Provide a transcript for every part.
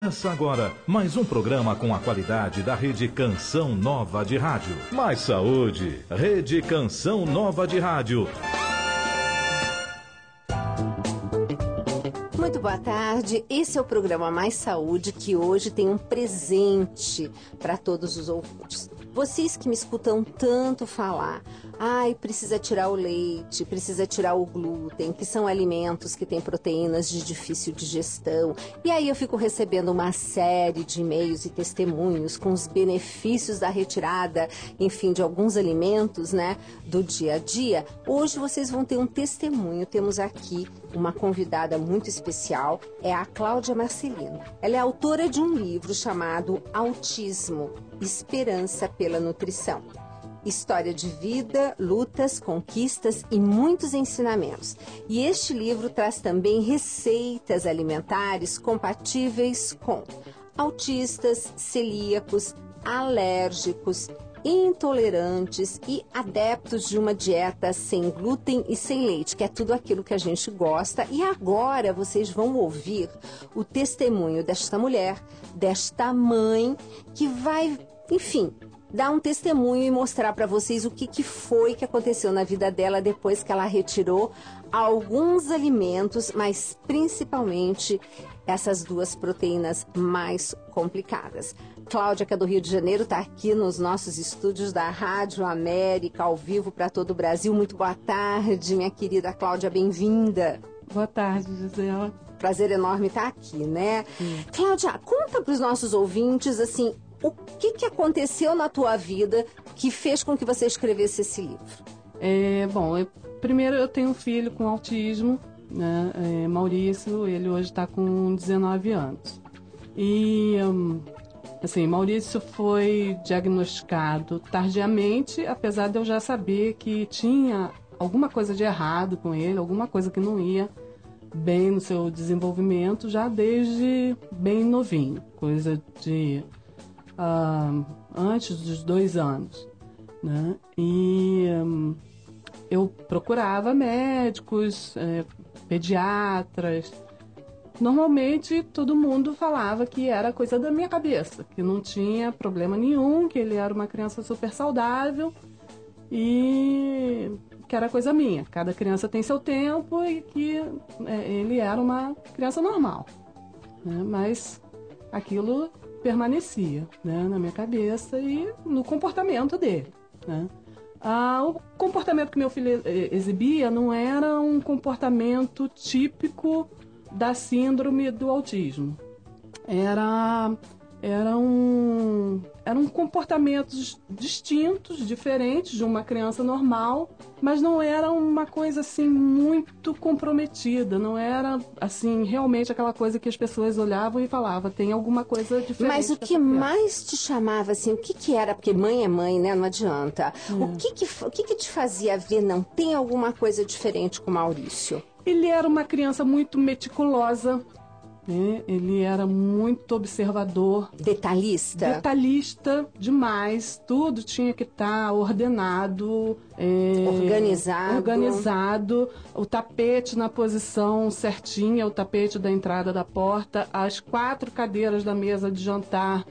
Começa agora mais um programa com a qualidade da Rede Canção Nova de Rádio. Mais saúde, Rede Canção Nova de Rádio. Muito boa tarde, esse é o programa Mais Saúde, que hoje tem um presente para todos os ouvintes. Vocês que me escutam tanto falar, precisa tirar o leite, precisa tirar o glúten, que são alimentos que têm proteínas de difícil digestão. E aí eu fico recebendo uma série de e-mails e testemunhos com os benefícios da retirada, enfim, de alguns alimentos, né, do dia a dia. Hoje vocês vão ter um testemunho. Temos aqui uma convidada muito especial, é a Cláudia Marcelino. Ela é autora de um livro chamado Autismo, Esperança pela Nutrição. História de vida, lutas, conquistas e muitos ensinamentos. E este livro traz também receitas alimentares compatíveis com autistas, celíacos, alérgicos, intolerantes e adeptos de uma dieta sem glúten e sem leite, que é tudo aquilo que a gente gosta. E agora vocês vão ouvir o testemunho desta mulher, desta mãe, que vai, enfim, dar um testemunho e mostrar para vocês o que foi que aconteceu na vida dela depois que ela retirou alguns alimentos, mas principalmente essas duas proteínas mais complicadas. Cláudia, que é do Rio de Janeiro, está aqui nos nossos estúdios da Rádio América, ao vivo para todo o Brasil. Muito boa tarde, minha querida Cláudia, bem-vinda. Boa tarde, Gisela. Prazer enorme estar aqui, né? Cláudia, conta para os nossos ouvintes, assim, o que aconteceu na tua vida que fez com que você escrevesse esse livro? Primeiro eu tenho um filho com autismo, né? Maurício, ele hoje está com 19 anos. E, Maurício foi diagnosticado tardiamente, apesar de eu já saber que tinha alguma coisa de errado com ele, alguma coisa que não ia bem no seu desenvolvimento, já desde bem novinho, coisa de antes dos 2 anos, né? E eu procurava médicos, pediatras. Normalmente todo mundo falava que era coisa da minha cabeça, que não tinha problema nenhum, que ele era uma criança super saudável e que era coisa minha. Cada criança tem seu tempo e que ele era uma criança normal, né? Mas aquilo permanecia, né, na minha cabeça e no comportamento dele, né? O comportamento que meu filho exibia não era um comportamento típico da síndrome do autismo. Eram comportamentos distintos, diferentes de uma criança normal, mas não era uma coisa assim muito comprometida, não era assim realmente aquela coisa que as pessoas olhavam e falavam, tem alguma coisa diferente. Mas o que mais te chamava assim, o que era, porque mãe é mãe, né, não adianta. O que te fazia ver, não, tem alguma coisa diferente com o Maurício? Ele era uma criança muito meticulosa, né? Ele era muito observador. Detalhista? Detalhista demais. Tudo tinha que estar ordenado. Organizado. O tapete na posição certinha, o tapete da entrada da porta. As 4 cadeiras da mesa de jantar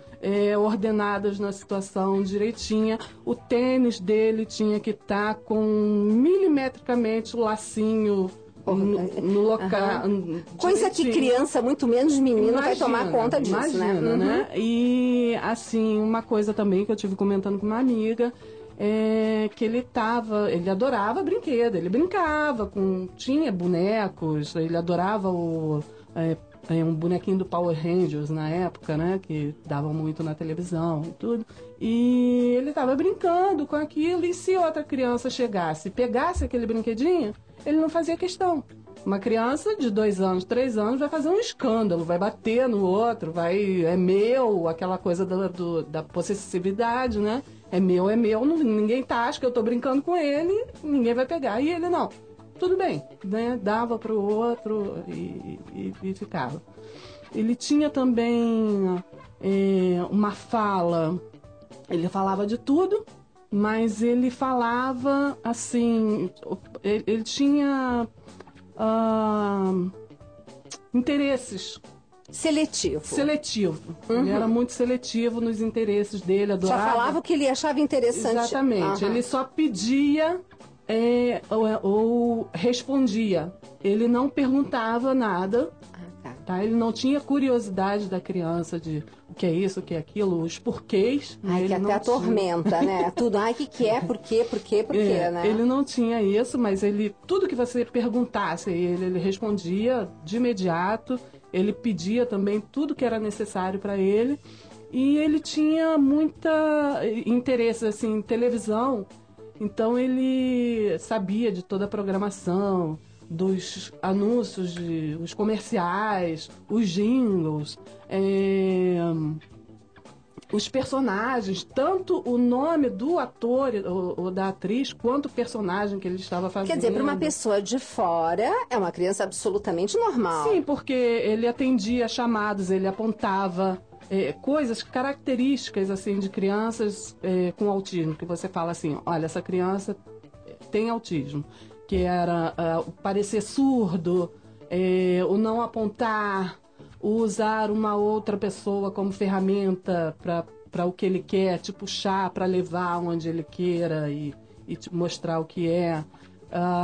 ordenadas na situação direitinha. O tênis dele tinha que estar com milimetricamente o lacinho no local. Coisa que criança, muito menos menino, vai tomar conta disso, né? E assim, uma coisa também que eu tive comentando com uma amiga é que ele adorava brinquedo, ele brincava tinha bonecos, ele adorava um bonequinho do Power Rangers na época, né, que davam muito na televisão e tudo, e ele estava brincando com aquilo, e se outra criança chegasse e pegasse aquele brinquedinho, ele não fazia questão. Uma criança de 2 anos, 3 anos vai fazer um escândalo, vai bater no outro, é meu, aquela coisa da possessividade, né? É meu, ninguém acha que eu tô brincando com ele, ninguém vai pegar. E ele não. Tudo bem, né? Dava pro outro e ficava. Ele tinha também uma fala, ele falava de tudo, mas ele falava assim, ele tinha interesses Seletivo. Seletivo. Ele era muito seletivo nos interesses dele, adorava. Só falava o que ele achava interessante. Exatamente. Ele só pedia ou respondia. Ele não perguntava nada. Tá? Ele não tinha curiosidade da criança de o que é isso, o que é aquilo, os porquês. Ai, que até atormenta, né? Tudo. Ai, o que é, por quê, né? Ele não tinha isso, mas tudo que você perguntasse, ele respondia de imediato. Ele pedia também tudo que era necessário para ele. E ele tinha muita interesse assim, em televisão. Então ele sabia de toda a programação, dos anúncios, os comerciais, os jingles, os personagens, tanto o nome do ator ou da atriz, quanto o personagem que ele estava fazendo. Quer dizer, para uma pessoa de fora, é uma criança absolutamente normal. Sim, porque ele atendia chamados, ele apontava coisas, características assim de crianças com autismo, que você fala assim, olha, essa criança tem autismo. Que era o parecer surdo, o não apontar, o usar uma outra pessoa como ferramenta para o que ele quer, te puxar para levar onde ele queira e te mostrar o que é.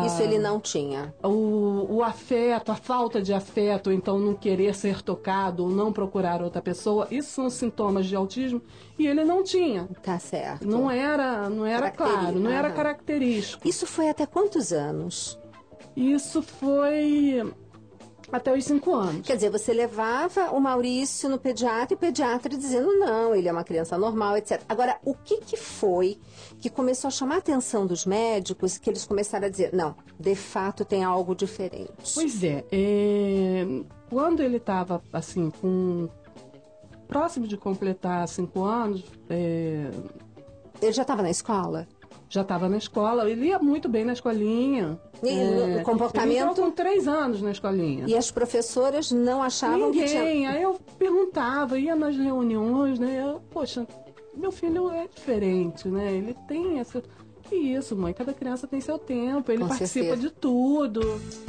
Isso ele não tinha. O afeto, a falta de afeto, então não querer ser tocado ou não procurar outra pessoa, isso são sintomas de autismo e ele não tinha. Tá certo. Não era claro, não era característico. Isso foi até quantos anos? Isso foi até os 5 anos. Quer dizer, você levava o Maurício no pediatra e o pediatra dizendo não, ele é uma criança normal, etc. Agora, o que foi que começou a chamar a atenção dos médicos, que eles começaram a dizer, não, de fato tem algo diferente? Pois quando ele estava assim, próximo de completar 5 anos... Ele já estava na escola? Já estava na escola, ele ia muito bem na escolinha. E o comportamento? Ele entrou com 3 anos na escolinha. E as professoras não achavam que tinha... Aí eu perguntava, ia nas reuniões, né? Poxa, meu filho é diferente, né? Ele tem essa... Que isso, mãe? Cada criança tem seu tempo, ele participa de tudo,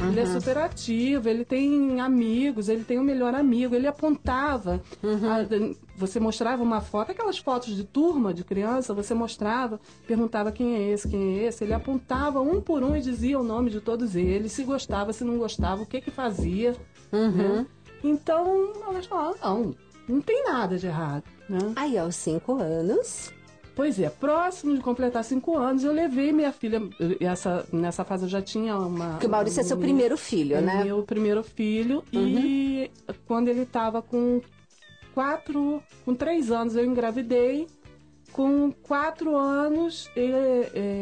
ele é super ativo, ele tem amigos, ele tem o melhor amigo, ele apontava. Você mostrava uma foto, aquelas fotos de turma, de criança, você mostrava, perguntava quem é esse, ele apontava um por um e dizia o nome de todos eles, se gostava, se não gostava, o que fazia. Né? Então, elas falavam, não tem nada de errado. Né? Aí, aos 5 anos... Pois é, próximo de completar 5 anos, eu levei minha filha, nessa fase eu já tinha uma... Porque o Maurício é seu primeiro filho, né? Meu primeiro filho, e quando ele estava com 3 anos eu engravidei, com 4 anos,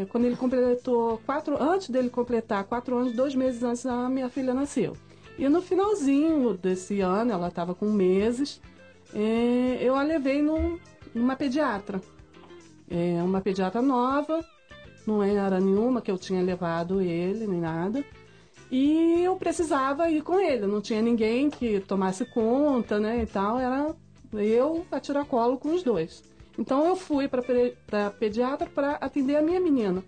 quando ele completou, antes dele completar 4 anos, 2 meses antes, a minha filha nasceu. E no finalzinho desse ano, ela estava com meses, eu a levei numa pediatra. Uma pediatra nova, não era nenhuma que eu tinha levado ele, nem nada. E eu precisava ir com ele, não tinha ninguém que tomasse conta, né, e tal, era eu a tiracolo com os dois. Então eu fui para pediatra para atender a minha menina.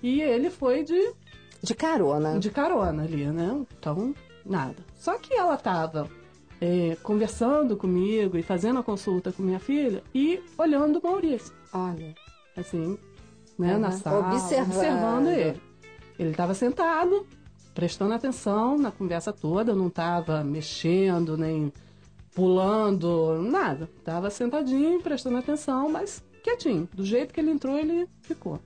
E ele foi de carona. De carona ali, né? Então, nada. Só que ela estava conversando comigo e fazendo a consulta com minha filha e olhando o Maurício. Olha. Assim, né, na sala, observando ele. Ele estava sentado, prestando atenção na conversa toda, não estava mexendo, nem pulando, nada. Estava sentadinho, prestando atenção, mas quietinho. Do jeito que ele entrou, ele ficou.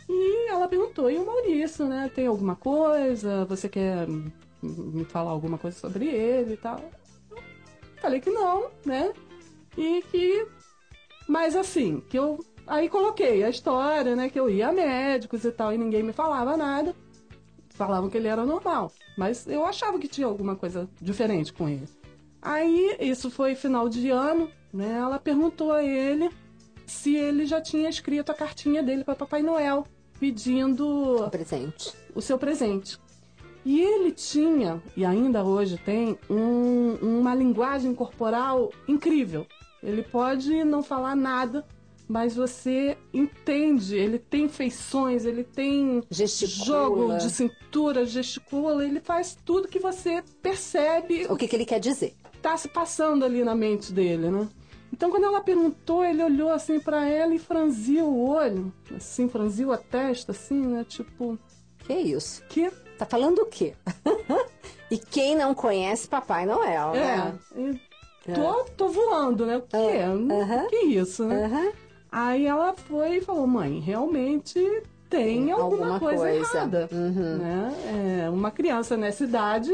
E ela perguntou, e o Maurício, né? Tem alguma coisa? Você quer me falar alguma coisa sobre ele e tal? Eu falei que não, né? Mas assim, que eu... Aí coloquei a história, né? Que eu ia a médicos e tal, e ninguém me falava nada. Falavam que ele era normal. Mas eu achava que tinha alguma coisa diferente com ele. Aí, isso foi final de ano, né? Ela perguntou a ele se ele já tinha escrito a cartinha dele para Papai Noel, pedindo o seu presente. E ele tinha, e ainda hoje tem, uma linguagem corporal incrível. Ele pode não falar nada, mas você entende, ele tem feições, ele tem jogo de cintura, gesticula, ele faz tudo que você percebe. O que ele quer dizer. tá se passando ali na mente dele, né? Então, quando ela perguntou, ele olhou assim pra ela e franziu o olho, assim, franziu a testa, assim, né? Tipo... Que isso? Que? Tá falando o quê? E quem não conhece Papai Noel, né? Tô voando, né? O que é? Que isso, né? Aí ela foi e falou, mãe, realmente tem alguma coisa errada. Né? Uma criança nessa idade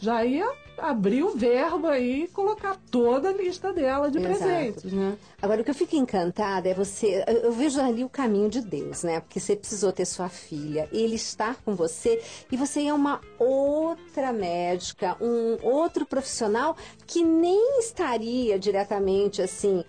já ia abrir o verbo aí e colocar toda a lista dela de presentes, né? Agora, o que eu fico encantada é você... Eu vejo ali o caminho de Deus, né? Porque você precisou ter sua filha, ele está com você e você é uma outra médica, um outro profissional que nem estaria diretamente, assim,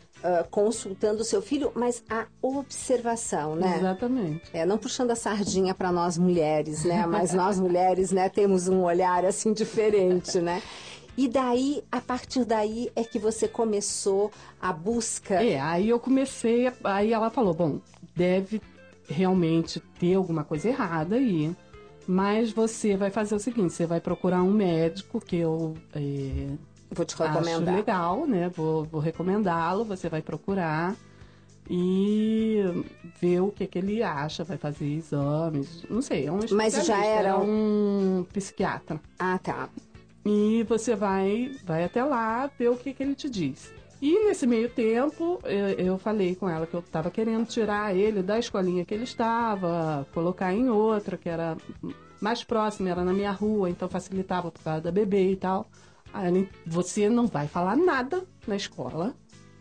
consultando o seu filho, mas a observação, né? Exatamente. Não puxando a sardinha para nós mulheres, né? Mas nós mulheres, né, temos um olhar, assim, diferente, né? E daí, a partir daí, é que você começou a busca... Aí eu comecei, aí ela falou, bom, deve realmente ter alguma coisa errada aí, mas você vai fazer o seguinte, você vai procurar um médico que eu vou te recomendar. Acho legal, né? Vou recomendá-lo, você vai procurar e ver o que ele acha, vai fazer exames, não sei, é um especialista, mas já era um psiquiatra. Ah, tá. E você vai até lá ver o que ele te diz. E nesse meio tempo, eu falei com ela que eu estava querendo tirar ele da escolinha que ele estava, colocar em outra, que era mais próxima, era na minha rua, então facilitava por causa da bebê e tal. Aí ela, você não vai falar nada na escola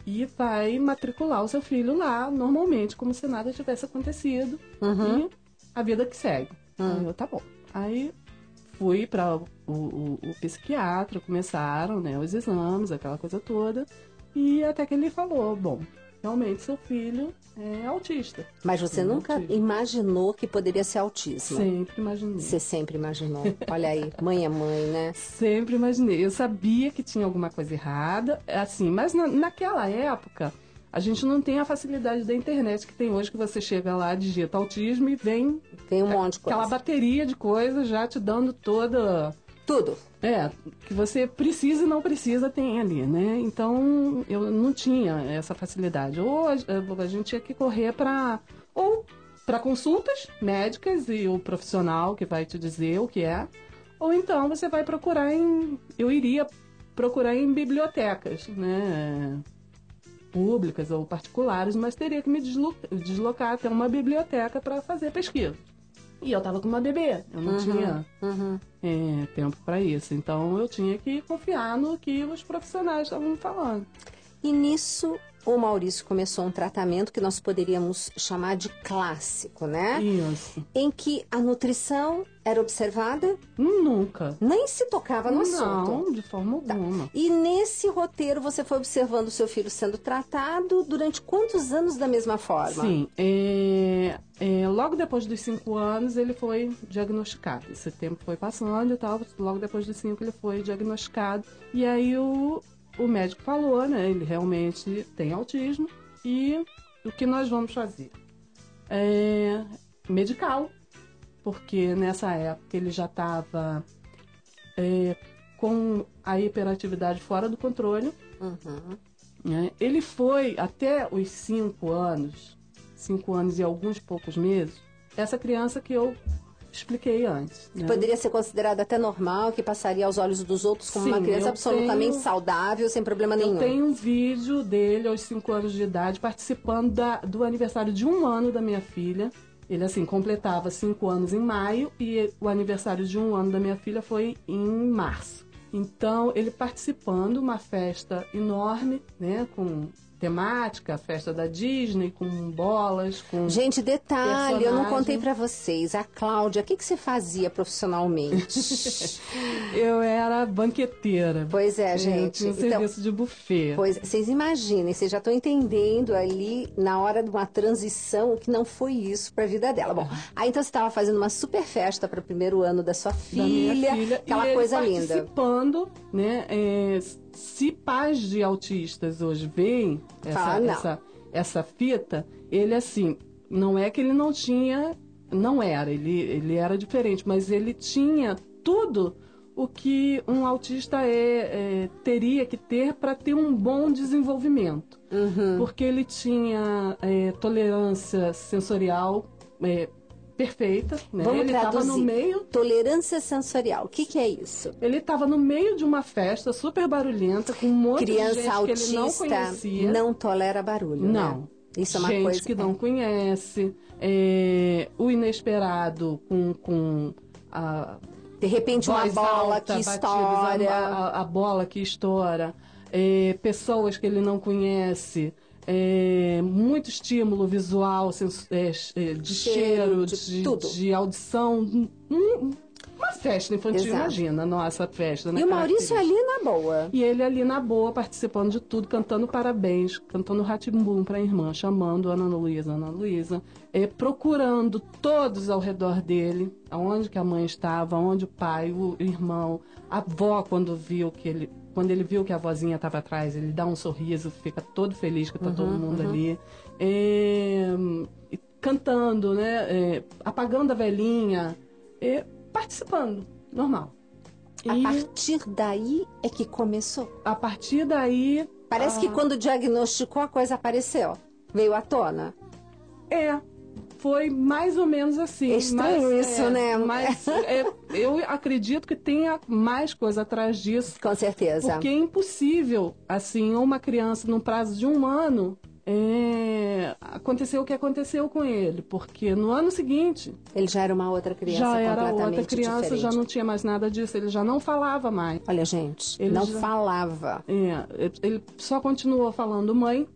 e vai matricular o seu filho lá, normalmente, como se nada tivesse acontecido. E a vida que segue. Aí eu, tá bom. Aí fui para o psiquiatra, começaram, né, os exames, aquela coisa toda. E até que ele falou, bom, realmente seu filho é autista. Mas você nunca imaginou que poderia ser autismo? Sempre imaginei. Você sempre imaginou. Olha aí, mãe é mãe, né? Sempre imaginei. Eu sabia que tinha alguma coisa errada, assim, mas naquela época a gente não tem a facilidade da internet que tem hoje, que você chega lá, digita autismo e vem um monte de coisa. Aquela bateria de coisas já te dando toda... Tudo. Que você precisa e não precisa tem ali, né? Então, eu não tinha essa facilidade. Ou a gente tinha que correr para consultas médicas e o profissional que vai te dizer o que é. Ou então você vai procurar eu iria procurar em bibliotecas, né? Públicas ou particulares, mas teria que me deslocar até uma biblioteca para fazer pesquisa. E eu estava com uma bebê, eu não tinha tempo para isso. Então eu tinha que confiar no que os profissionais estavam falando. E nisso o Maurício começou um tratamento que nós poderíamos chamar de clássico, né? Isso. Em que a nutrição era observada? Nunca. Nem se tocava no assunto? Não, de forma alguma. E nesse roteiro você foi observando o seu filho sendo tratado durante quantos anos da mesma forma? Sim, logo depois dos 5 anos ele foi diagnosticado. Esse tempo foi passando e tal, logo depois dos 5 ele foi diagnosticado. E aí o médico falou, né, ele realmente tem autismo e o que nós vamos fazer? Medicá-lo, porque nessa época ele já estava com a hiperatividade fora do controle. Né? Ele foi até os 5 anos e alguns poucos meses, essa criança que eu expliquei antes. Né? Poderia ser considerada até normal, que passaria aos olhos dos outros como uma criança absolutamente saudável, sem problema nenhum. Eu tenho um vídeo dele aos 5 anos de idade participando do aniversário de 1 ano da minha filha. Ele, assim, completava 5 anos em maio e o aniversário de 1 ano da minha filha foi em março. Então, ele participando de uma festa enorme, né, com temática, a festa da Disney, com bolas, com... Gente, detalhe, eu não contei pra vocês. A Cláudia, o que você fazia profissionalmente? Eu era banqueteira. Pois é, gente. Tinha um serviço de buffet. Pois, vocês imaginem, vocês já estão entendendo ali, na hora de uma transição, o que não foi isso pra vida dela. Bom, aí então você estava fazendo uma super festa para o primeiro ano da sua filha, aquela coisa linda. Participando, né, se pais de autistas hoje veem essa fita, ele assim, não é que ele não tinha, não era, ele era diferente, mas ele tinha tudo o que um autista teria que ter para ter um bom desenvolvimento. Porque ele tinha tolerância sensorial perfeita, né? Vamos Ele estava traduzir. no meio. Tolerância sensorial. O que é isso? Ele estava no meio de uma festa super barulhenta com um monte de Criança gente que ele não autista conhecia. não tolera barulho, Não. né? Isso é uma gente coisa que não conhece, o inesperado com a de repente uma voz bola alta, que batidas, estoura. a bola que estoura, pessoas que ele não conhece, muito estímulo visual, de cheiro, de tudo. de audição. Uma festa infantil, Exato. imagina, nossa festa. Né, E o Maurício ali na boa. e ele ali na boa, participando de tudo, cantando parabéns, cantando Rá-Tim-Bum pra irmã, chamando Ana Luísa, procurando todos ao redor dele, aonde que a mãe estava, onde o pai, o irmão, a avó, quando ele viu que a vozinha estava atrás, ele dá um sorriso, fica todo feliz que está todo mundo ali. E cantando, né? Apagando a velhinha, participando, normal. A E partir daí é que começou. a partir daí... Parece que quando diagnosticou a coisa apareceu. Veio à tona. Foi mais ou menos assim. É estranho isso, né? Mas eu acredito que tenha mais coisa atrás disso. Com certeza. Porque é impossível, assim, uma criança, num prazo de 1 ano, aconteceu o que aconteceu com ele. Porque no ano seguinte... Ele já era uma outra criança já era completamente outra criança, diferente. já não tinha mais nada disso. Ele já não falava mais. Olha, gente, Ele não já- falava. Ele só continuou falando mãe.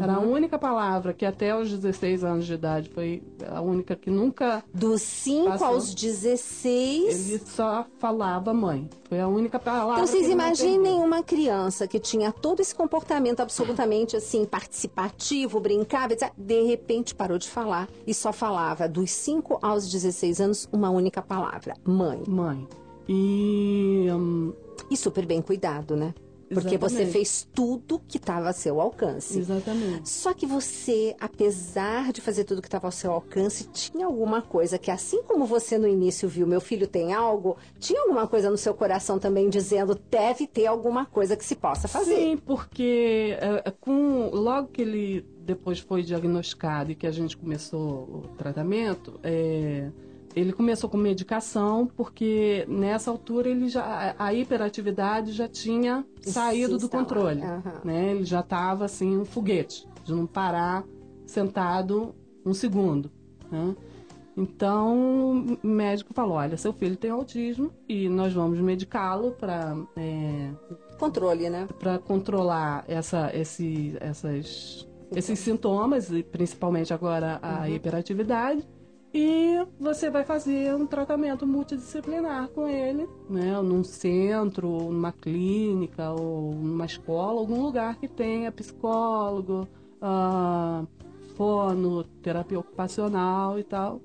Era a única palavra que até os 16 anos de idade foi a única que nunca... Dos 5 Passou. aos 16... Ele só falava mãe. Foi a única palavra. Então, vocês que ele não imaginem perdeu. uma criança que tinha todo esse comportamento absolutamente, assim, participativo, brincava, etc. De repente parou de falar e só falava, dos 5 aos 16 anos, uma única palavra, mãe. Mãe. E... E super bem cuidado, né? Porque você Exatamente. fez tudo que estava a seu alcance. Exatamente. Só que você, apesar de fazer tudo que estava ao seu alcance, tinha alguma coisa que, assim como você no início viu, meu filho tem algo, tinha alguma coisa no seu coração também dizendo, deve ter alguma coisa que se possa fazer. Sim, porque logo que ele depois foi diagnosticado e que a gente começou o tratamento, ele começou com medicação, porque nessa altura a hiperatividade já tinha saído do instalado. controle. Aham. Né? Ele já estava assim, um foguete, de não parar sentado um segundo. Né? Então, o médico falou, olha, seu filho tem autismo e nós vamos medicá-lo para Controle, né? controlar esses sintomas, e principalmente agora a hiperatividade. E você vai fazer um tratamento multidisciplinar com ele, né? Num centro, numa clínica, ou numa escola, algum lugar que tenha psicólogo, fono, terapia ocupacional e tal.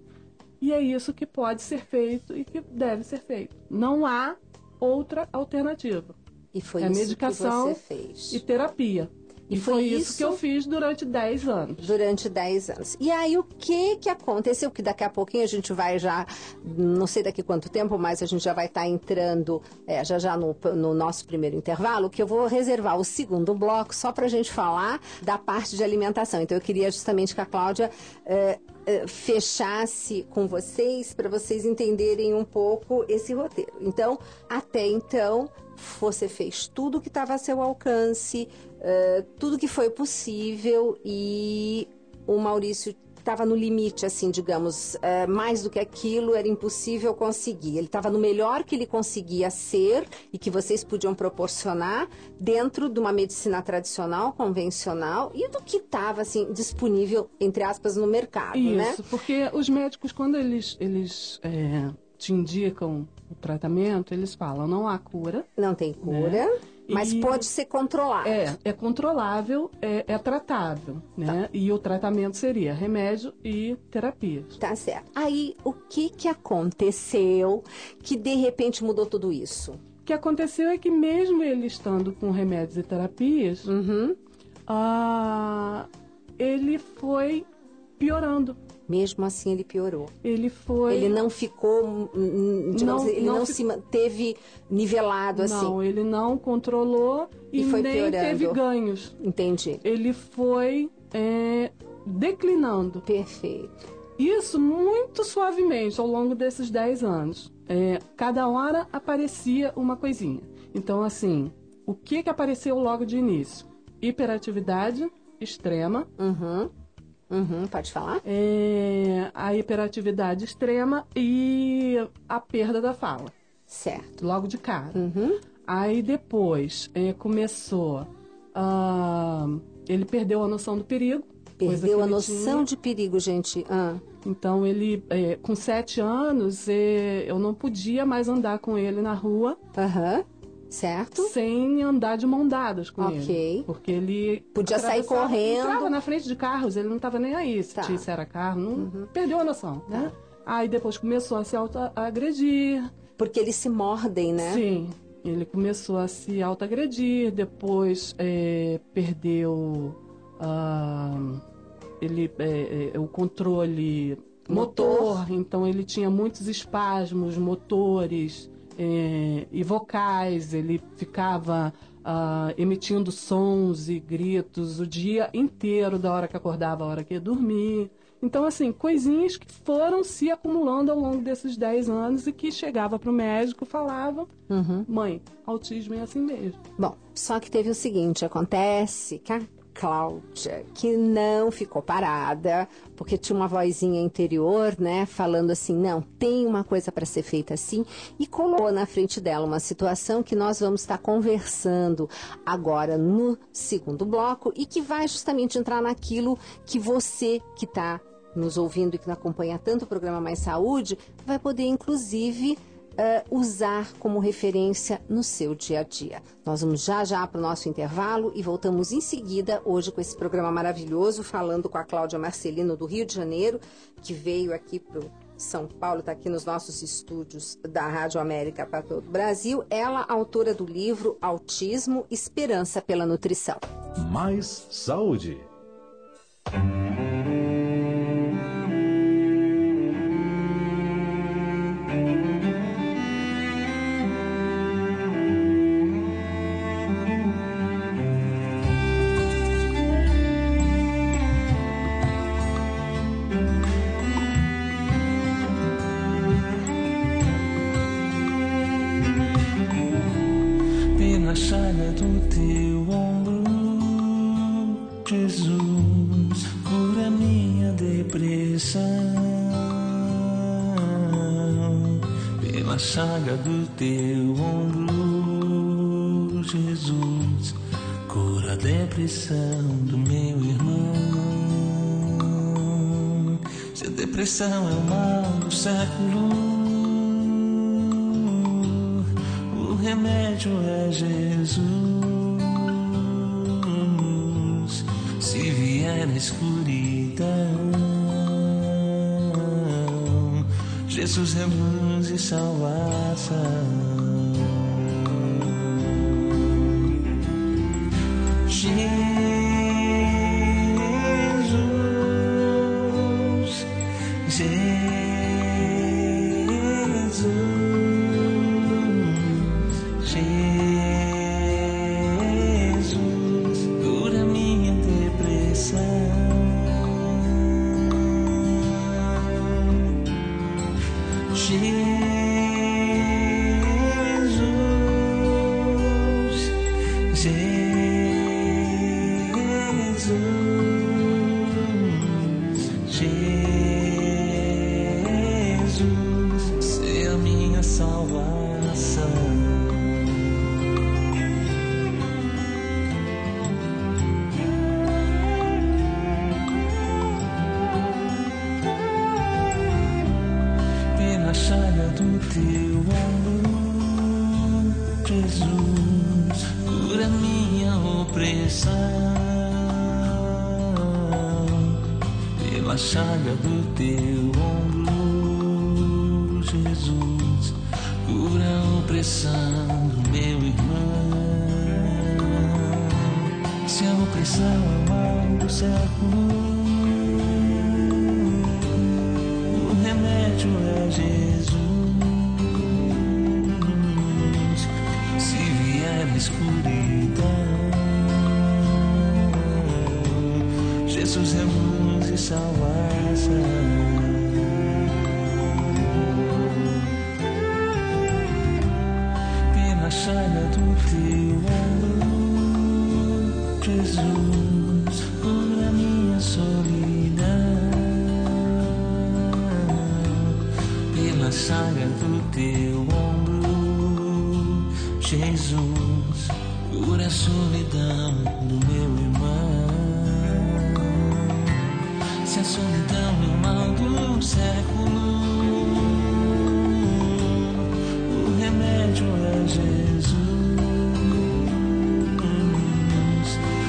E é isso que pode ser feito e que deve ser feito. Não há outra alternativa. E foi É isso medicação que você fez. e terapia. E E foi foi isso isso que eu fiz durante 10 anos. Durante 10 anos. E aí, o que aconteceu? Que daqui a pouquinho a gente vai já, não sei daqui quanto tempo, mas a gente já vai estar entrando já no nosso primeiro intervalo, que eu vou reservar o segundo bloco só para a gente falar da parte de alimentação. Então, eu queria justamente que a Cláudia fechasse com vocês, para vocês entenderem um pouco esse roteiro. Então, até então, você fez tudo que estava a seu alcance, tudo que foi possível, e o Maurício estava no limite, assim, digamos, mais do que aquilo era impossível conseguir. Ele estava no melhor que ele conseguia ser e que vocês podiam proporcionar dentro de uma medicina tradicional, convencional, e do que estava, assim, disponível, entre aspas, no mercado, né? Isso, porque os médicos, quando eles te indicam o tratamento, eles falam, não há cura. Não tem cura, Né? mas E- pode ser controlado. É controlável, é tratável, né? E o tratamento seria remédio e terapias. Tá certo. Aí, o que aconteceu que de repente mudou tudo isso? O que aconteceu é que mesmo ele estando com remédios e terapias, ele foi piorando. Mesmo assim ele piorou. Ele foi... Ele não ficou, digamos, ele não se manteve nivelado assim. Não, ele não controlou e foi nem piorando. teve ganhos. Entendi. Ele foi declinando. Perfeito. Isso muito suavemente ao longo desses 10 anos. Cada hora aparecia uma coisinha. Então, assim, o que apareceu logo de início? Hiperatividade extrema. Pode falar? A hiperatividade extrema e a perda da fala. Certo. Logo de cara. Aí depois começou... ele perdeu a noção do perigo. Perdeu a noção de perigo, gente. Então, ele, com 7 anos, eu não podia mais andar com ele na rua. Certo. Sem andar de mão dadas com ele. Ok. Porque ele... Podia sair correndo. Entrava na frente de carros, ele não estava nem aí. Se era carro, não perdeu a noção, né? Aí depois começou a se auto-agredir. Porque eles se mordem, né? Sim. Ele começou a se auto-agredir, depois perdeu... o controle motor, então ele tinha muitos espasmos motores e vocais, ele ficava emitindo sons e gritos o dia inteiro, da hora que acordava à hora que ia dormir. Então, assim, coisinhas que foram se acumulando ao longo desses 10 anos e que chegava para o médico e falava, mãe, autismo é assim mesmo. Bom, só que teve o seguinte, acontece que a Cláudia, que não ficou parada, porque tinha uma vozinha interior, né, falando assim, não, tem uma coisa para ser feita assim, e colocou na frente dela uma situação que nós vamos estar conversando agora no segundo bloco e que vai justamente entrar naquilo que você que está nos ouvindo e que acompanha tanto o programa Mais Saúde, vai poder, inclusive, usar como referência no seu dia a dia. Nós vamos já para o nosso intervalo e voltamos em seguida, hoje com esse programa maravilhoso, falando com a Cláudia Marcelino do Rio de Janeiro, que veio aqui para São Paulo, está aqui nos nossos estúdios da Rádio América para todo o Brasil. Ela, autora do livro Autismo, Esperança pela Nutrição. Mais Saúde. Chaga do teu ombro, Jesus, cura minha depressão. Pela chaga do teu ombro, Jesus, cura a depressão do meu irmão. Se a depressão é o mal do século, o remédio é Jesus. Se vier na escuridão, Jesus é luz e salvação. Pela chaga do teu ombro, Jesus, cura a opressão do meu irmão. Se a opressão é o mal do século, Jesus. Se vier a escuridão, Jesus é luz e salvação. Pela chaga do teu amor, Jesus, cura a minha solidão. Pela chaga do teu ombro, Jesus, cura a solidão do meu irmão. Se a solidão é o mal do século, o remédio é Jesus.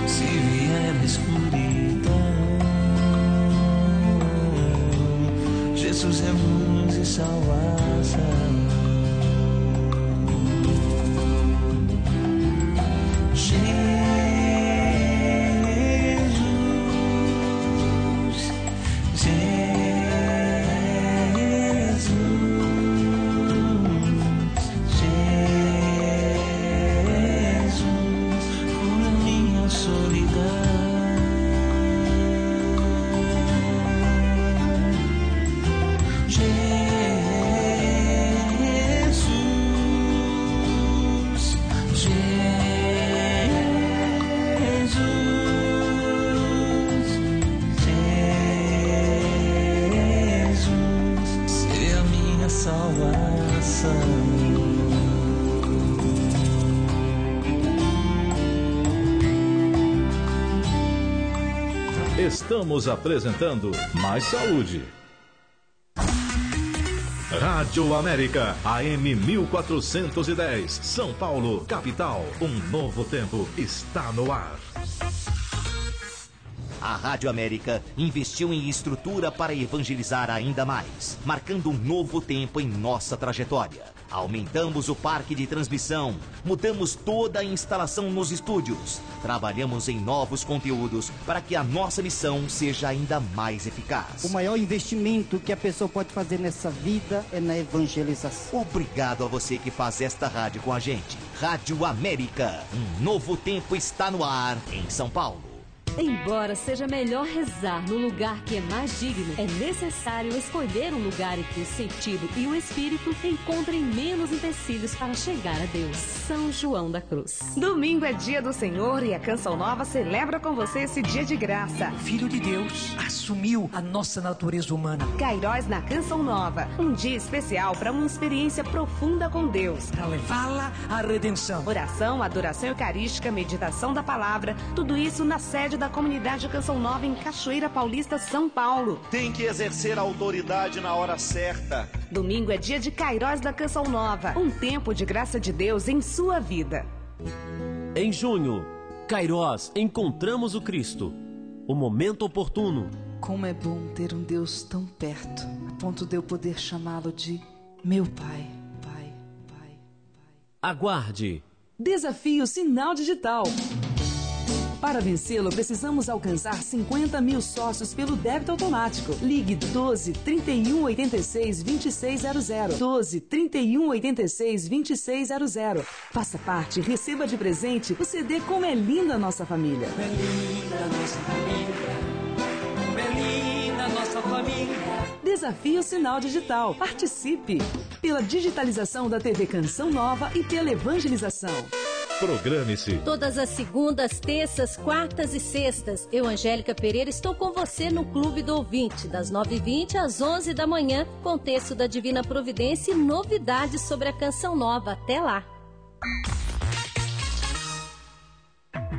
Se vier a escuridão, Jesus é luz e salvação. Estamos apresentando Mais Saúde. Rádio América, AM 1410, São Paulo, capital. Um novo tempo está no ar. A Rádio América investiu em estrutura para evangelizar ainda mais, marcando um novo tempo em nossa trajetória. Aumentamos o parque de transmissão, mudamos toda a instalação nos estúdios, trabalhamos em novos conteúdos para que a nossa missão seja ainda mais eficaz. O maior investimento que a pessoa pode fazer nessa vida é na evangelização. Obrigado a você que faz esta rádio com a gente. Rádio América, um novo tempo está no ar em São Paulo. Embora seja melhor rezar no lugar que é mais digno, é necessário escolher um lugar em que o sentido e o espírito encontrem menos empecilhos para chegar a Deus. São João da Cruz. Domingo é dia do Senhor e a Canção Nova celebra com você esse dia de graça. O Filho de Deus assumiu a nossa natureza humana. Cairós na Canção Nova, um dia especial para uma experiência profunda com Deus. Para levá-la à redenção. Oração, adoração eucarística, meditação da palavra, tudo isso na sede da Comunidade Canção Nova em Cachoeira Paulista, São Paulo. Tem que exercer a autoridade na hora certa. Domingo é dia de Cairós da Canção Nova, um tempo de graça de Deus em sua vida. Em junho, Cairós, encontramos o Cristo. O momento oportuno. Como é bom ter um Deus tão perto, a ponto de eu poder chamá-lo de meu Pai. Aguarde. Desafio Sinal Digital. Para vencê-lo, precisamos alcançar 50 mil sócios pelo débito automático. Ligue 12 31 86 2600. 12 31 86 2600. Faça parte e receba de presente o CD Como é Linda a Nossa Família. Como é linda a nossa família. Como é linda a nossa família. Desafio Sinal Digital. Participe! Pela digitalização da TV Canção Nova e pela evangelização. Programe-se. Todas as segundas, terças, quartas e sextas, eu, Angélica Pereira, estou com você no Clube do Ouvinte, das 9h20 às 11 da manhã, com texto da Divina Providência e novidades sobre a Canção Nova. Até lá!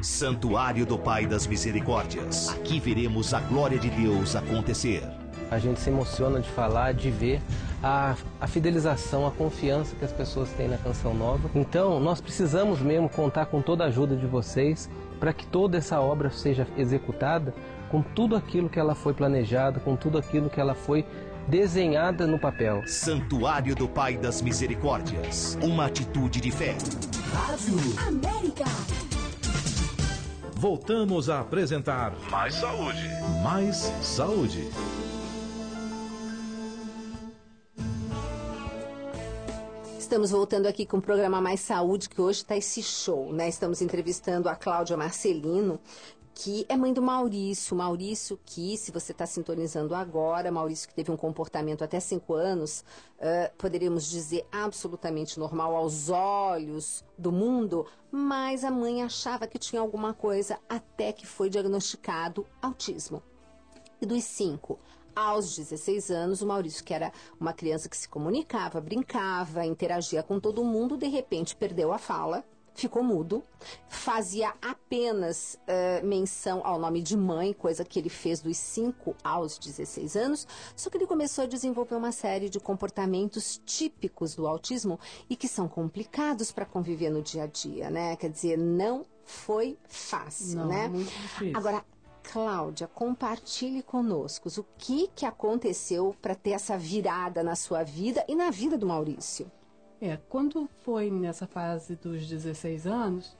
Santuário do Pai das Misericórdias. Aqui veremos a glória de Deus acontecer. A gente se emociona de falar, de ver a fidelização, a confiança que as pessoas têm na Canção Nova. Então, nós precisamos mesmo contar com toda a ajuda de vocês para que toda essa obra seja executada com tudo aquilo que ela foi planejada, com tudo aquilo que ela foi desenhada no papel. Santuário do Pai das Misericórdias. Uma atitude de fé. Rádio América. Voltamos a apresentar Mais Saúde. Mais Saúde. Estamos voltando aqui com o programa Mais Saúde, que hoje está esse show, né? Estamos entrevistando a Cláudia Marcelino, que é mãe do Maurício. Maurício que, se você está sintonizando agora, Maurício que teve um comportamento até 5 anos, poderíamos dizer absolutamente normal aos olhos do mundo, mas a mãe achava que tinha alguma coisa até que foi diagnosticado autismo. E dos 5 aos 16 anos, o Maurício, que era uma criança que se comunicava, brincava, interagia com todo mundo, de repente perdeu a fala, ficou mudo, fazia apenas menção ao nome de mãe, coisa que ele fez dos 5 aos 16 anos, só que ele começou a desenvolver uma série de comportamentos típicos do autismo e que são complicados para conviver no dia a dia, né? Quer dizer, não foi fácil, Não, né? muito difícil. Agora, Cláudia, compartilhe conosco o que aconteceu para ter essa virada na sua vida e na vida do Maurício. Quando foi nessa fase dos 16 anos,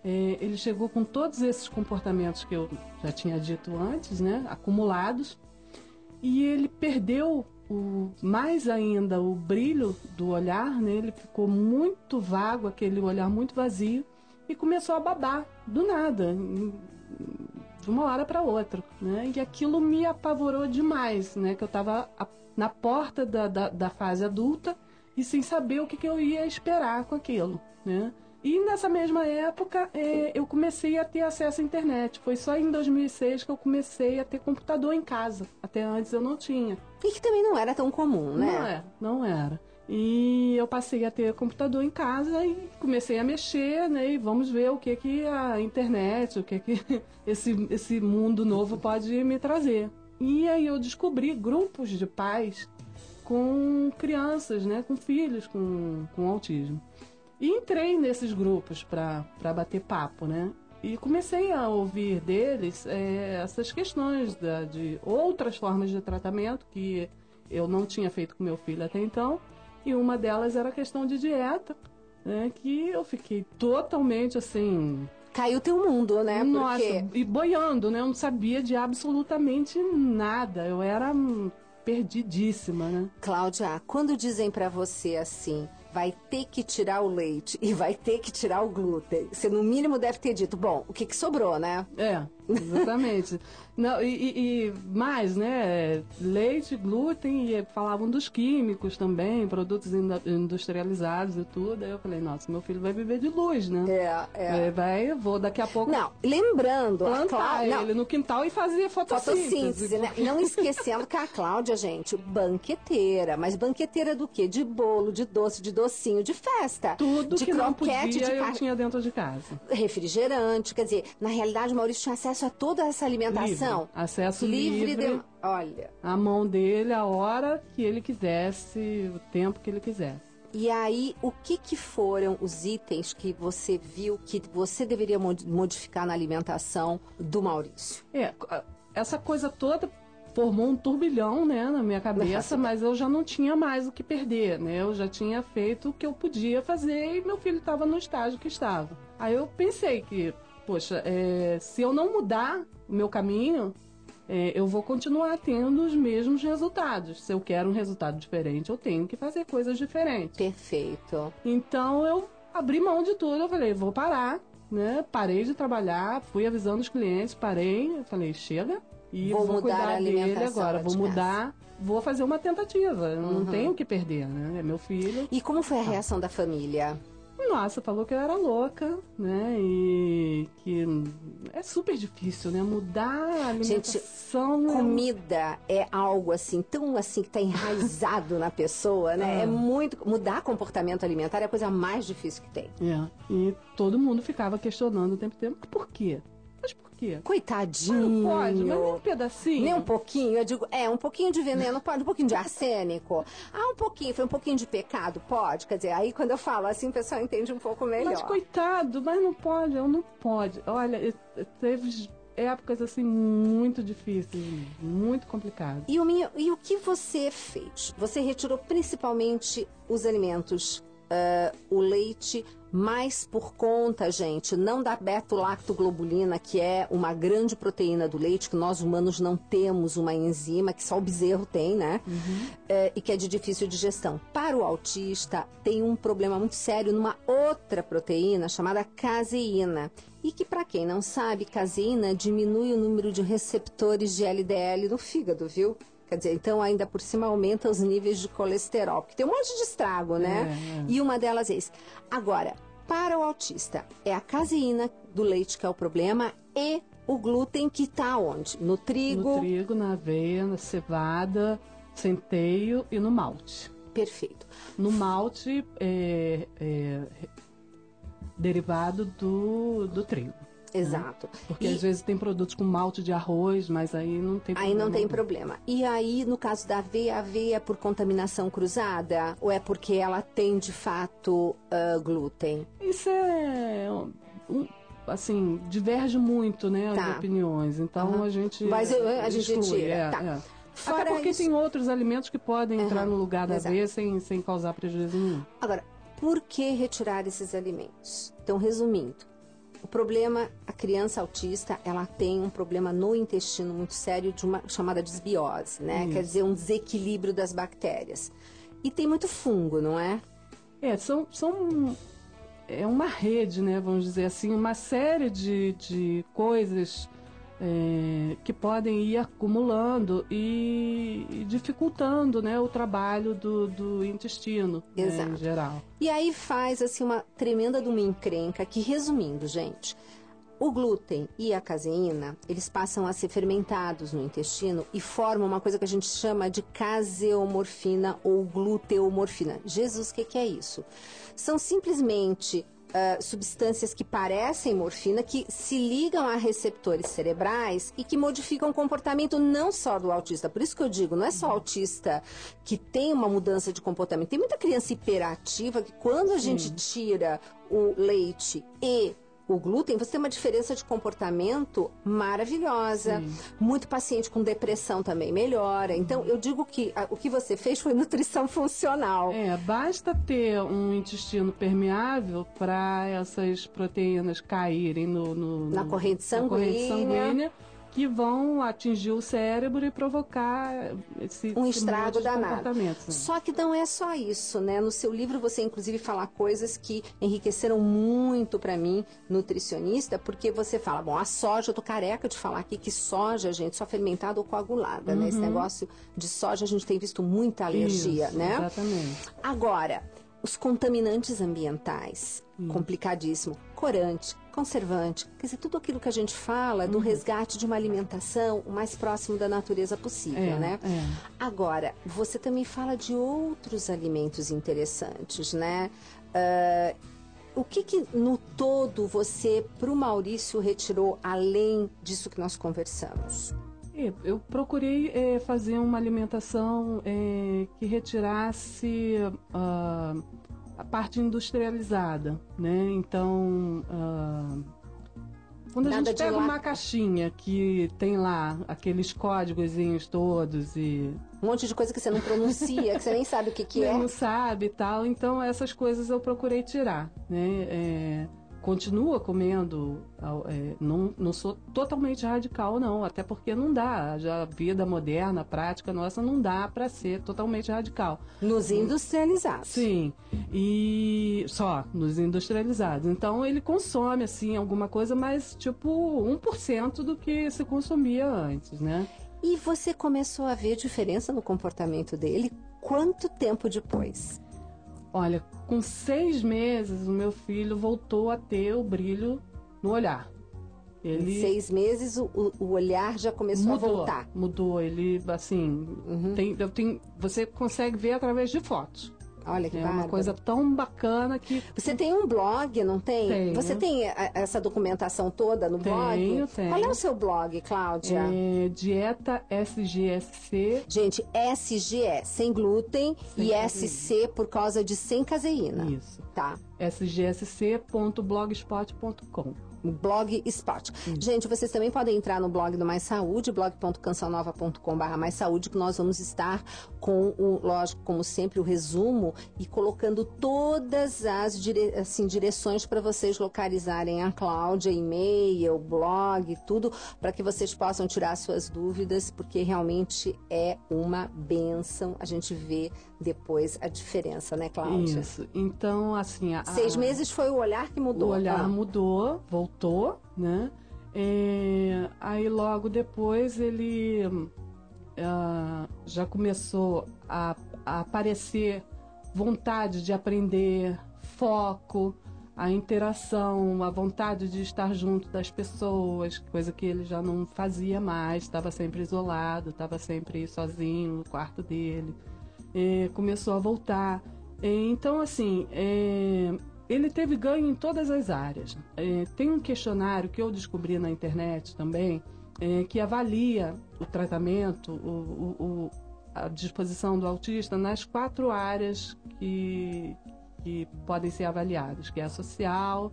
ele chegou com todos esses comportamentos que eu já tinha dito antes, né, acumulados, e ele perdeu mais ainda o brilho do olhar, né, ele ficou muito vago, aquele olhar muito vazio, e começou a babar do nada, de uma hora para outra, né? E aquilo me apavorou demais, né? Que eu estava na porta da fase adulta e sem saber o que eu ia esperar com aquilo, né? E nessa mesma época eu comecei a ter acesso à internet. Foi só em 2006 que eu comecei a ter computador em casa. Até antes eu não tinha. E que também não era tão comum, né? Não era. E eu passei a ter computador em casa e comecei a mexer, né? E vamos ver o que a internet, o que esse mundo novo pode me trazer. E aí eu descobri grupos de pais com crianças, né? Com filhos com autismo. E entrei nesses grupos para bater papo, né? E comecei a ouvir deles essas questões de outras formas de tratamento que eu não tinha feito com meu filho até então. E uma delas era a questão de dieta, né? Que eu fiquei totalmente assim... Caiu teu mundo, né? Nossa, Porque... e boiando, né? Eu não sabia de absolutamente nada. Eu era perdidíssima, né? Cláudia, quando dizem pra você assim, vai ter que tirar o leite e vai ter que tirar o glúten, você no mínimo deve ter dito, bom, o que sobrou, né? Exatamente. Não, e mais, né? Leite, glúten, e falavam dos químicos também, produtos industrializados e tudo. Aí eu falei, nossa, meu filho vai viver de luz, né? Vou daqui a pouco. Não, lembrando, plantar ele no quintal e fazer fotossíntese. Né? Não esquecendo que a Cláudia, gente, banqueteira. Mas banqueteira do quê? De bolo, de doce, de docinho, de festa. Tudo de que não croquete, podia, de eu tinha dentro de casa. Refrigerante, quer dizer, na realidade o Maurício tinha acesso a toda essa alimentação. Acesso livre. Olha. A mão dele, a hora que ele quisesse, o tempo que ele quisesse. E aí, o que foram os itens que você viu que você deveria modificar na alimentação do Maurício? Essa coisa toda formou um turbilhão, né, na minha cabeça, mas eu já não tinha mais o que perder, né? Eu já tinha feito o que eu podia fazer e meu filho estava no estágio que estava. Aí eu pensei que, poxa, se eu não mudar o meu caminho, eu vou continuar tendo os mesmos resultados. Se eu quero um resultado diferente, eu tenho que fazer coisas diferentes. Perfeito. Então eu abri mão de tudo, eu falei, vou parar, né? Parei de trabalhar, fui avisando os clientes, parei, eu falei, chega. E vou mudar cuidar a dele agora, vou mudar, vou fazer uma tentativa, eu não tenho o que perder, né? É meu filho. E como foi a reação da família? Nossa, falou que eu era louca, né? E que é super difícil, né? Mudar a alimentação. Gente, comida é algo assim, tão assim, que tá enraizado na pessoa, né? É muito... Mudar comportamento alimentar é a coisa mais difícil que tem. E todo mundo ficava questionando o tempo inteiro, por quê? Mas por quê? Coitadinho. Não pode, mas nem um pedacinho. Nem um pouquinho. Eu digo, um pouquinho de veneno pode, um pouquinho de arsênico. Um pouquinho, foi um pouquinho de pecado, pode. Quer dizer, aí quando eu falo assim, o pessoal entende um pouco melhor. Mas coitado, mas não pode, não pode. Olha, teve épocas assim muito difíceis, muito complicadas. E o que você fez? Você retirou principalmente os alimentos o leite mais por conta, gente, não da beta-lactoglobulina, que é uma grande proteína do leite, que nós humanos não temos uma enzima, que só o bezerro tem, né? E que é de difícil digestão. Para o autista, tem um problema muito sério numa outra proteína chamada caseína. E que, para quem não sabe, caseína diminui o número de receptores de LDL no fígado, viu? Quer dizer, então ainda por cima aumenta os níveis de colesterol, porque tem um monte de estrago, né? E uma delas é esse. Agora, para o autista, é a caseína do leite que é o problema e o glúten que está onde? No trigo? No trigo, na aveia, na cevada, centeio e no malte. Perfeito. No malte derivado do trigo. Exato. Porque às vezes tem produtos com malte de arroz, mas aí não tem problema. Aí não tem problema. E aí, no caso da aveia, a aveia é por contaminação cruzada? Ou é porque ela tem, de fato, glúten? Isso assim, diverge muito, né, as opiniões. Então, a gente tira. Até porque tem outros alimentos que podem entrar no lugar da aveia sem causar prejuízo nenhum. Agora, por que retirar esses alimentos? Então, resumindo, o problema, a criança autista, ela tem um problema no intestino muito sério de uma chamada desbiose, né? Quer dizer, um desequilíbrio das bactérias. E tem muito fungo, não é? É uma rede, né? Vamos dizer assim, uma série de coisas que podem ir acumulando e dificultando, né, o trabalho do intestino, né, em geral. E aí faz assim uma tremenda de uma encrenca que, resumindo, gente, o glúten e a caseína, eles passam a ser fermentados no intestino e formam uma coisa que a gente chama de caseomorfina ou gluteomorfina. Jesus, o que é isso? São simplesmente substâncias que parecem morfina, que se ligam a receptores cerebrais e que modificam o comportamento não só do autista. Por isso que eu digo, não é só o autista que tem uma mudança de comportamento. Tem muita criança hiperativa que quando a gente tira o leite e o glúten, você tem uma diferença de comportamento maravilhosa. Muito paciente com depressão também melhora. Então, eu digo que o que você fez foi nutrição funcional. Basta ter um intestino permeável para essas proteínas caírem na corrente sanguínea, que vão atingir o cérebro e provocar um estrago danado. Sim. Só que não é só isso, né? No seu livro você inclusive fala coisas que enriqueceram muito para mim, nutricionista, porque você fala, bom, a soja, eu tô careca de falar aqui que soja, gente, só fermentada ou coagulada, né? Esse negócio de soja a gente tem visto muita alergia, né? Exatamente. Agora, os contaminantes ambientais, complicadíssimo, corante, conservante, quer dizer, tudo aquilo que a gente fala do resgate de uma alimentação o mais próximo da natureza possível, né? Agora, você também fala de outros alimentos interessantes, né? O que no todo você, pro Maurício, retirou além disso que nós conversamos? Eu procurei fazer uma alimentação que retirasse a parte industrializada, né? Então, quando a gente pega uma caixinha que tem lá aqueles códigozinhos todos e... um monte de coisa que você não pronuncia, que você nem sabe o que é. Não sabe e tal. Então, essas coisas eu procurei tirar, né? Continua comendo, não sou totalmente radical, não, até porque não dá, a vida moderna, a prática nossa, não dá para ser totalmente radical. Nos industrializados. Sim, e só nos industrializados. Então ele consome, assim, alguma coisa, mas tipo 1% do que se consumia antes, né? E você começou a ver diferença no comportamento dele quanto tempo depois? Olha, com 6 meses, o meu filho voltou a ter o brilho no olhar. Em 6 meses, o olhar já começou a voltar. Mudou. Ele, assim, você consegue ver através de fotos. Olha que bárbaro. É uma coisa tão bacana que... Você tem um blog, não tem? Tenho. Você tem essa documentação toda no blog? Tenho. Qual é o seu blog, Cláudia? Dieta SGSC. Gente, SGE, sem glúten, e SC por causa de sem caseína. Isso. Tá. sgsc.blogspot.com. Blogspot. Gente, vocês também podem entrar no blog do Mais Saúde, blog.cançãonova.com/mais-saúde, que nós vamos estar com, lógico, como sempre, o resumo e colocando todas as direções para vocês localizarem a Cláudia, e-mail, blog, tudo, para que vocês possam tirar suas dúvidas, porque realmente é uma bênção. A gente vê depois a diferença, né, Cláudia? Isso. Então, assim... 6 meses foi o olhar que mudou. O olhar mudou, voltou, né? Aí logo depois ele já começou a aparecer vontade de aprender, foco, a interação, a vontade de estar junto das pessoas, coisa que ele já não fazia mais, estava sempre isolado, estava sempre sozinho no quarto dele. Começou a voltar. Então, assim, ele teve ganho em todas as áreas. Tem um questionário que eu descobri na internet também, que avalia o tratamento, a disposição do autista nas 4 áreas que podem ser avaliadas, que é a social,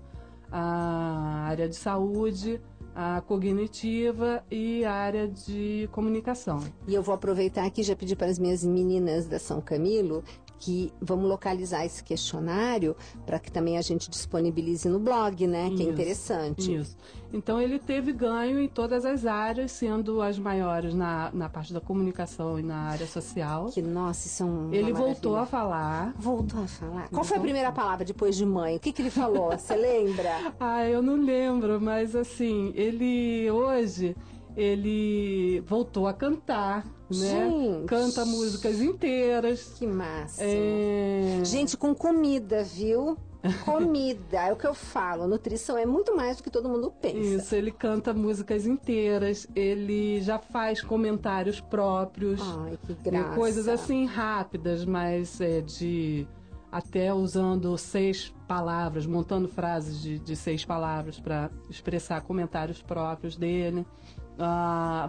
a área de saúde, a cognitiva e a área de comunicação. E eu vou aproveitar aqui e já pedir para as minhas meninas da São Camilo que vamos localizar esse questionário para que também a gente disponibilize no blog, né? Que é interessante. Isso. Então ele teve ganho em todas as áreas, sendo as maiores na parte da comunicação e na área social. Que, nossa, isso é uma Ele maravilha. voltou a falar. Voltou a falar? Qual foi a primeira palavra depois de mãe? O que ele falou? Você lembra? Eu não lembro, mas assim, ele voltou a cantar, né? Gente. Canta músicas inteiras. Que massa. Gente, com comida, viu? Comida, é o que eu falo. Nutrição é muito mais do que todo mundo pensa. Isso, ele canta músicas inteiras, ele já faz comentários próprios. Ai, que graça. Coisas assim rápidas, mas até usando 6 palavras, montando frases de 6 palavras para expressar comentários próprios dele.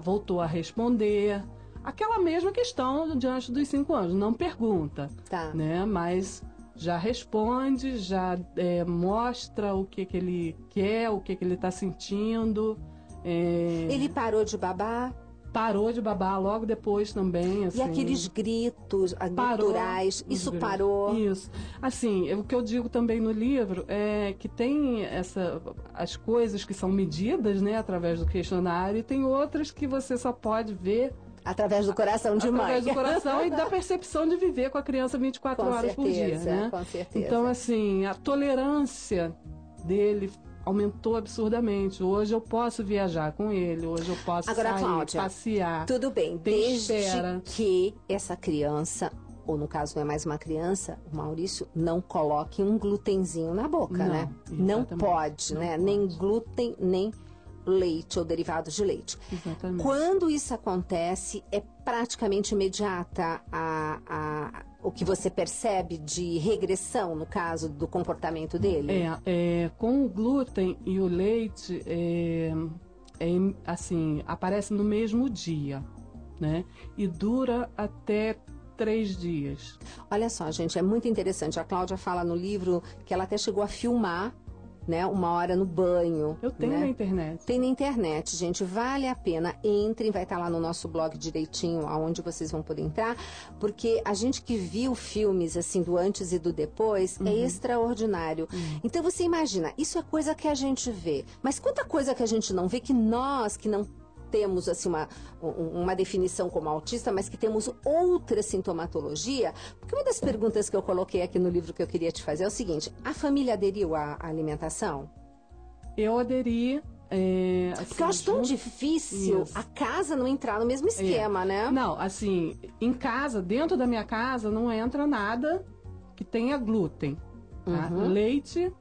Voltou a responder aquela mesma questão diante dos 5 anos, não pergunta, né? Mas já responde, já mostra o que ele quer, o que ele está sentindo. Ele parou de babar? Parou de babar logo depois também. Assim, e aqueles gritos guturais, isso parou? Isso. Assim, o que eu digo também no livro é que tem as coisas que são medidas, né, através do questionário, e tem outras que você só pode ver através do coração de mãe. Através do coração e da percepção de viver com a criança 24 horas por dia, né? Com certeza. Então, assim, a tolerância dele aumentou absurdamente. Hoje eu posso viajar com ele, hoje eu posso sair, Cláudia, passear. Tudo bem, desde que essa criança, ou no caso não é mais uma criança, o Maurício não coloque um glutenzinho na boca, né? Não pode, né? Nem glúten, nem leite ou derivados de leite. Exatamente. Quando isso acontece, é praticamente imediata o que você percebe de regressão, no caso do comportamento dele? Com o glúten e o leite, assim, aparece no mesmo dia, né? E dura até 3 dias. Olha só, gente, é muito interessante. A Cláudia fala no livro que ela até chegou a filmar, né, uma hora no banho. Eu tenho, né? Na internet. Tem na internet, gente. Vale a pena. Entrem, vai estar lá no nosso blog direitinho, aonde vocês vão poder entrar, porque a gente que viu filmes assim do antes e do depois é extraordinário. Então você imagina, isso é coisa que a gente vê. Mas quanta coisa que a gente não vê, que nós que não temos assim uma definição como autista, mas que temos outra sintomatologia. Porque uma das perguntas que eu coloquei aqui no livro que eu queria te fazer é o seguinte: a família aderiu à alimentação? Eu aderi. Assim, porque eu acho tão difícil a casa não entrar no mesmo esquema, né? Não, assim, em casa, dentro da minha casa, não entra nada que tenha glúten. Tá? Leite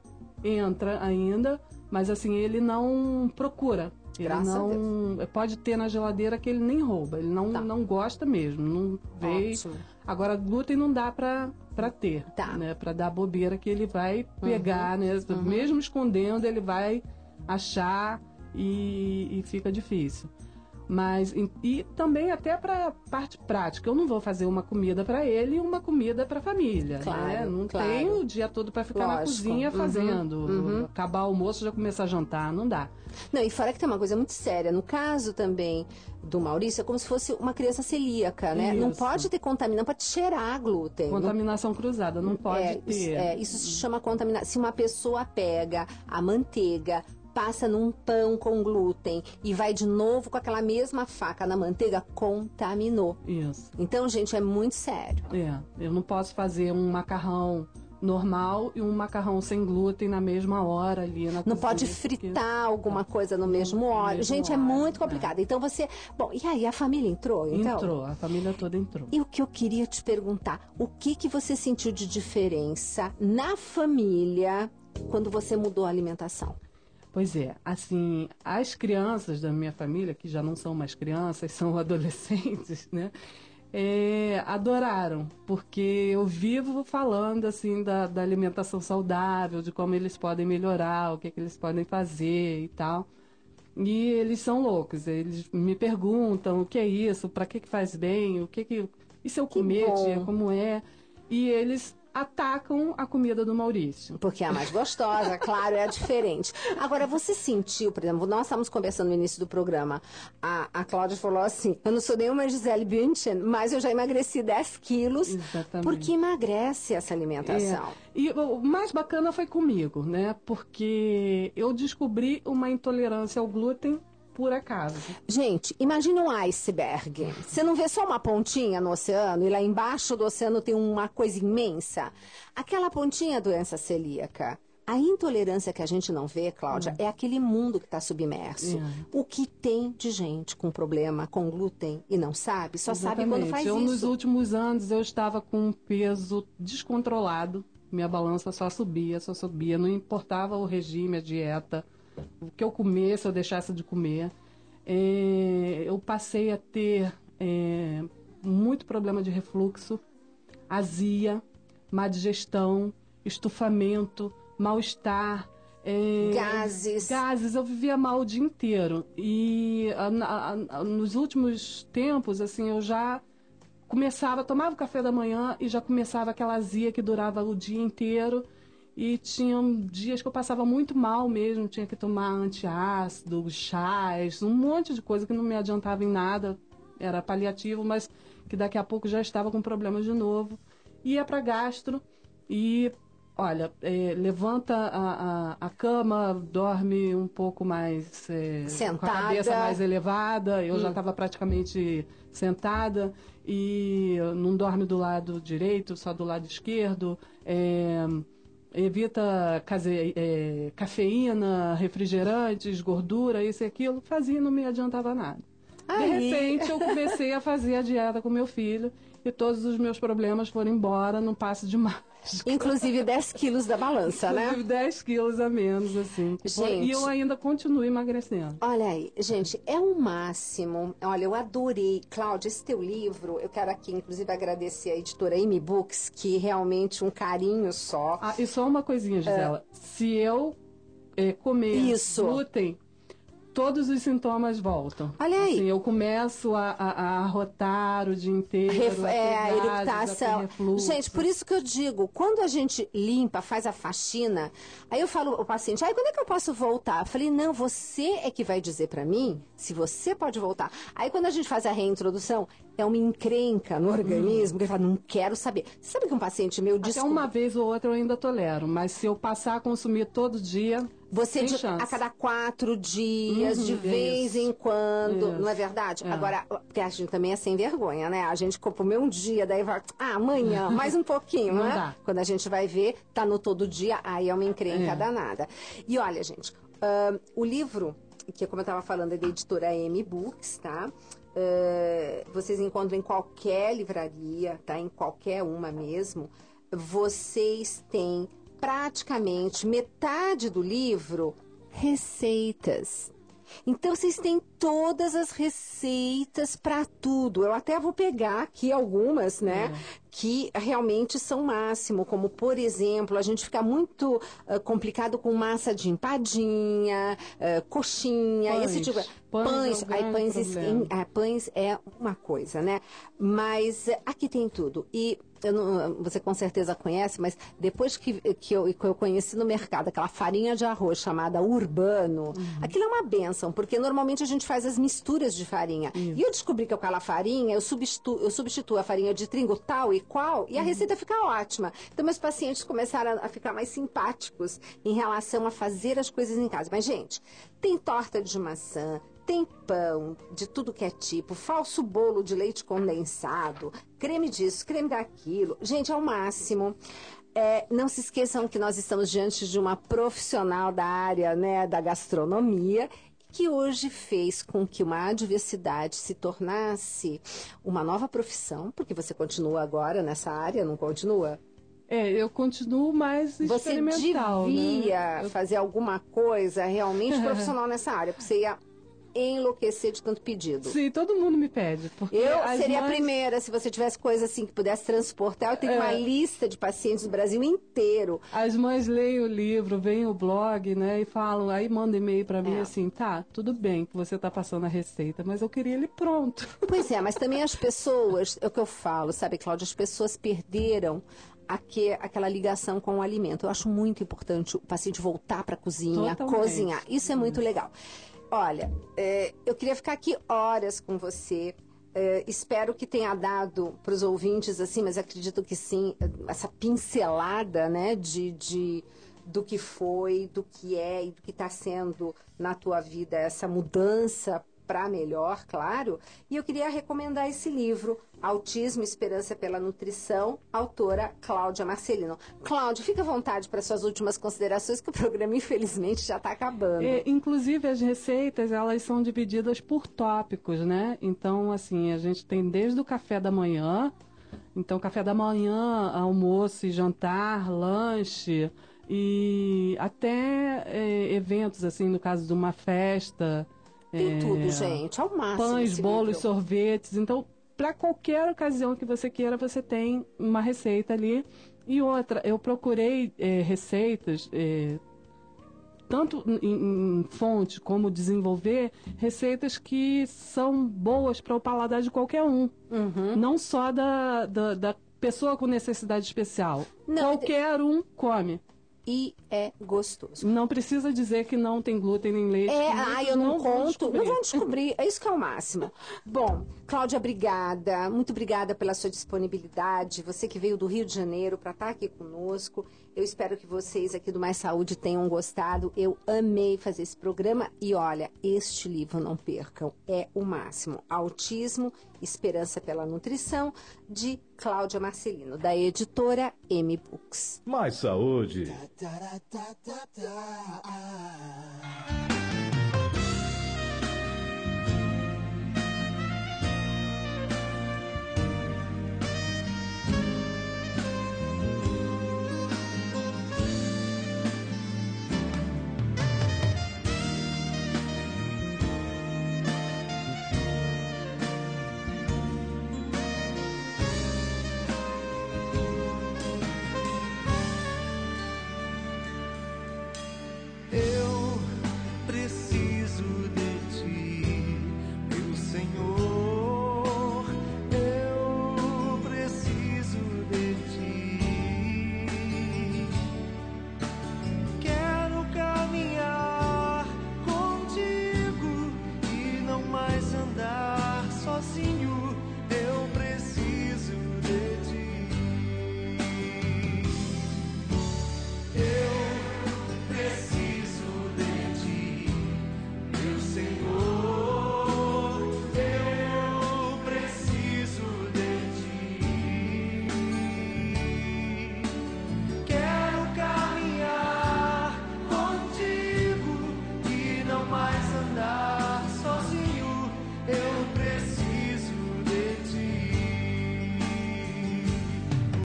entra ainda, mas assim, ele não procura. Ele pode ter na geladeira que ele nem rouba, ele não gosta mesmo, não vê. Ótimo. Agora glúten não dá pra ter, né? Pra dar bobeira que ele vai pegar, né? Mesmo escondendo, ele vai achar e fica difícil. Mas, e também até para parte prática. Eu não vou fazer uma comida para ele e uma comida para a família. Claro, né? Não claro. tem o dia todo para ficar na cozinha fazendo. Acabar o almoço e já começar a jantar. Não dá. Não, e fora que tem uma coisa muito séria. No caso também do Maurício, é como se fosse uma criança celíaca, né? Não pode ter contaminação, não pode cheirar glúten. Contaminação cruzada, não pode ter. Isso se chama contaminação. Se uma pessoa pega a manteiga, passa num pão com glúten e vai de novo com aquela mesma faca na manteiga, contaminou. Isso. Então, gente, é muito sério. Eu não posso fazer um macarrão normal e um macarrão sem glúten na mesma hora ali na Não cozinha, pode fritar alguma coisa no mesmo óleo. Gente, é muito complicado. Então você... Bom, e aí, a família entrou, então? Entrou, a família toda entrou. E o que eu queria te perguntar, o que você sentiu de diferença na família quando você mudou a alimentação? Pois é, assim, as crianças da minha família, que já não são mais crianças, são adolescentes, né? Adoraram, porque eu vivo falando assim da alimentação saudável, de como eles podem melhorar, o que eles podem fazer e tal. E eles são loucos, eles me perguntam o que é isso, para que faz bem, e se eu comer, tia, como é? E eles atacam a comida do Maurício. Porque é a mais gostosa, claro, é a diferente. Agora, você sentiu, por exemplo, nós estávamos conversando no início do programa, a Cláudia falou assim, eu não sou nenhuma Gisele Bündchen, mas eu já emagreci 10 quilos. Exatamente. Porque emagrece essa alimentação. E o mais bacana foi comigo, né? Porque eu descobri uma intolerância ao glúten por acaso. Gente, imagine um iceberg. Você não vê só uma pontinha no oceano e lá embaixo do oceano tem uma coisa imensa? Aquela pontinha é a doença celíaca. A intolerância que a gente não vê, Cláudia, é aquele mundo que está submerso. O que tem de gente com problema com glúten e não sabe, só sabe quando faz isso. Nos últimos anos, eu estava com um peso descontrolado. Minha balança só subia. Não importava o regime, a dieta, o que eu comesse, eu deixasse de comer. Eu passei a ter muito problema de refluxo, azia, má digestão, estufamento, mal-estar, gases. Eu vivia mal o dia inteiro. E nos últimos tempos, assim, eu já tomava o café da manhã e já começava aquela azia que durava o dia inteiro. E tinham dias que eu passava muito mal mesmo, tinha que tomar antiácido, chás, um monte de coisa que não me adiantava em nada, era paliativo, mas que daqui a pouco já estava com problemas de novo. Ia para gastro e, olha, levanta a cama, dorme um pouco mais... sentada. Com a cabeça mais elevada, eu já estava praticamente sentada e não dorme do lado direito, só do lado esquerdo, evita cafeína, refrigerantes, gordura, isso e aquilo, fazia e não me adiantava nada. De repente, eu comecei a fazer a dieta com meu filho e todos os meus problemas foram embora num passo de mágica. Inclusive 10 quilos da balança, né? Inclusive 10 quilos a menos, assim. Gente, e eu ainda continuo emagrecendo. Olha aí, gente, é um máximo. Olha, eu adorei. Cláudia, esse teu livro, eu quero aqui, inclusive, agradecer a editora Amy Books, que realmente um carinho só. E só uma coisinha, Gisela. Se eu comer glúten, todos os sintomas voltam. Olha aí. Assim, eu começo a arrotar o dia inteiro. A eructação. Gente, por isso que eu digo, quando a gente limpa, faz a faxina, aí eu falo ao paciente, quando é que eu posso voltar? Eu falei, não, você é que vai dizer pra mim se você pode voltar. Aí quando a gente faz a reintrodução, é uma encrenca no organismo, que ele fala, não quero saber. Você sabe que um paciente meu Até uma vez ou outra eu ainda tolero, mas se eu passar a consumir todo dia... Você a cada 4 dias, de vez em quando, não é verdade? Agora, porque a gente também é sem vergonha, né? A gente comeu um dia, daí vai, amanhã, mais um pouquinho, não né? Dá. Quando a gente vai ver, tá no todo dia, aí é uma encrenca danada. E olha, gente, o livro, que como eu tava falando, é da editora Amy Books, tá? Vocês encontram em qualquer livraria, tá? Em qualquer uma mesmo. Vocês têm praticamente metade do livro receitas. Então, vocês têm todas as receitas para tudo. Eu até vou pegar aqui algumas, né? Que realmente são máximo, como, por exemplo, a gente fica muito complicado com massa de empadinha, coxinha, Pães. esse tipo de... Pães Pães é uma coisa, né? Mas aqui tem tudo. E você com certeza conhece, mas depois que eu conheci no mercado aquela farinha de arroz chamada Urbano, aquilo é uma bênção, porque normalmente a gente faz as misturas de farinha. E eu descobri que aquela farinha, eu substituo a farinha de trigo tal e qual, e a receita fica ótima. Então, meus pacientes começaram a ficar mais simpáticos em relação a fazer as coisas em casa. Mas, gente, tem torta de maçã, tem pão de tudo que é tipo, falso bolo de leite condensado, creme disso, creme daquilo. Gente, é o máximo. Não se esqueçam que nós estamos diante de uma profissional da área, né, da gastronomia, que hoje fez com que uma adversidade se tornasse uma nova profissão, porque você continua agora nessa área, não continua? Eu continuo mais experimental. Você devia né? fazer alguma coisa realmente profissional nessa área, porque você ia enlouquecer de tanto pedido. Sim, todo mundo me pede. Porque eu seria a primeira, se você tivesse coisa assim que pudesse transportar. Eu tenho uma lista de pacientes do Brasil inteiro. As mães leem o livro, veem o blog, né, e falam, aí mandam e-mail pra mim assim, tá, tudo bem que você tá passando a receita, mas eu queria ele pronto. Pois é, mas também as pessoas, é o que eu falo, sabe, Cláudia, as pessoas perderam aquela ligação com o alimento. Eu acho muito importante o paciente voltar para a cozinha, cozinhar. Isso é muito legal. Olha, eu queria ficar aqui horas com você. Espero que tenha dado para os ouvintes, assim, mas acredito que sim, essa pincelada, né, do que foi, do que é e do que está sendo na tua vida, essa mudança para melhor, claro. E eu queria recomendar esse livro, Autismo, Esperança pela Nutrição, autora Cláudia Marcelino. Cláudia, fica à vontade para suas últimas considerações, que o programa, infelizmente, já está acabando. Inclusive, as receitas, elas são divididas por tópicos, né? Então, assim, a gente tem desde o café da manhã, então, café da manhã, almoço e jantar, lanche, e até eventos, assim, no caso de uma festa. Tem tudo, gente, ao máximo. Pães, bolos, sorvetes. Então, para qualquer ocasião que você queira, você tem uma receita ali. E outra, eu procurei receitas, tanto em fonte como desenvolver, receitas que são boas para o paladar de qualquer um. Não só da pessoa com necessidade especial. Não, qualquer um come. E é gostoso. Não precisa dizer que não tem glúten nem leite. Eu não conto. Não vão descobrir. É isso que é o máximo. Bom, Cláudia, obrigada. Muito obrigada pela sua disponibilidade. Você que veio do Rio de Janeiro para estar aqui conosco. Eu espero que vocês aqui do Mais Saúde tenham gostado. Eu amei fazer esse programa. E olha, este livro não percam. É o máximo. Autismo, Esperança pela Nutrição, de Cláudia Marcelino, da editora M Books. Mais Saúde.